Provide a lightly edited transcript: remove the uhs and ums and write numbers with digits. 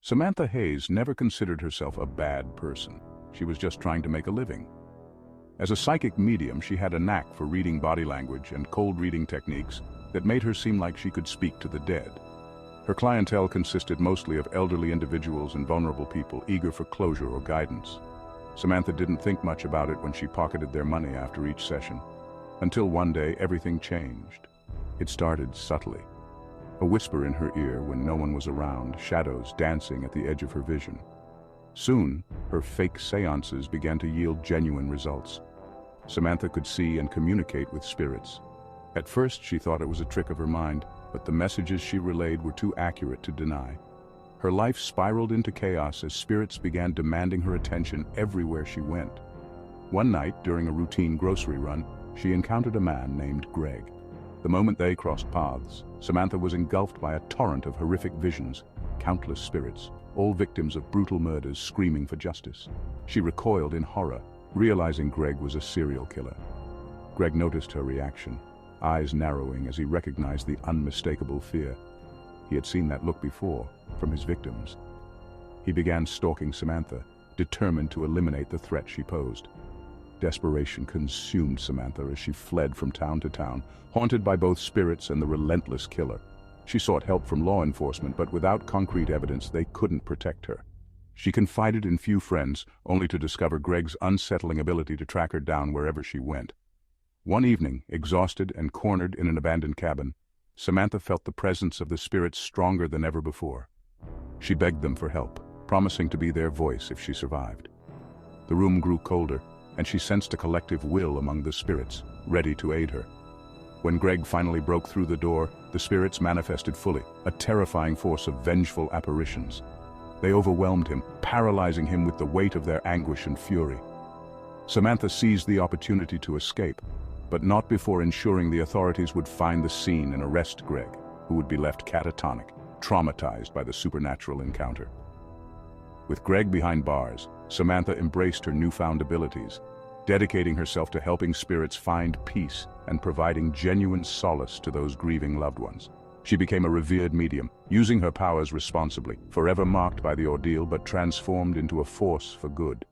Samantha Hayes never considered herself a bad person. She was just trying to make a living. As a psychic medium, she had a knack for reading body language and cold reading techniques that made her seem like she could speak to the dead. Her clientele consisted mostly of elderly individuals and vulnerable people eager for closure or guidance. Samantha didn't think much about it when she pocketed their money after each session, until one day everything changed. It started subtly. A whisper in her ear when no one was around, shadows dancing at the edge of her vision. Soon, her fake seances began to yield genuine results. Samantha could see and communicate with spirits. At first, she thought it was a trick of her mind, but the messages she relayed were too accurate to deny. Her life spiraled into chaos as spirits began demanding her attention everywhere she went. One night, during a routine grocery run, she encountered a man named Greg. The moment they crossed paths, Samantha was engulfed by a torrent of horrific visions, countless spirits, all victims of brutal murders screaming for justice. She recoiled in horror, realizing Greg was a serial killer. Greg noticed her reaction, eyes narrowing as he recognized the unmistakable fear. He had seen that look before, from his victims. He began stalking Samantha, determined to eliminate the threat she posed. Desperation consumed Samantha as she fled from town to town, haunted by both spirits and the relentless killer. She sought help from law enforcement, but without concrete evidence, they couldn't protect her. She confided in few friends, only to discover Greg's unsettling ability to track her down wherever she went. One evening, exhausted and cornered in an abandoned cabin, Samantha felt the presence of the spirits stronger than ever before. She begged them for help, promising to be their voice if she survived. The room grew colder, and she sensed a collective will among the spirits, ready to aid her. When Greg finally broke through the door, the spirits manifested fully, a terrifying force of vengeful apparitions. They overwhelmed him, paralyzing him with the weight of their anguish and fury. Samantha seized the opportunity to escape, but not before ensuring the authorities would find the scene and arrest Greg, who would be left catatonic, traumatized by the supernatural encounter. With Greg behind bars, Samantha embraced her newfound abilities, dedicating herself to helping spirits find peace and providing genuine solace to those grieving loved ones. She became a revered medium, using her powers responsibly, forever marked by the ordeal but transformed into a force for good.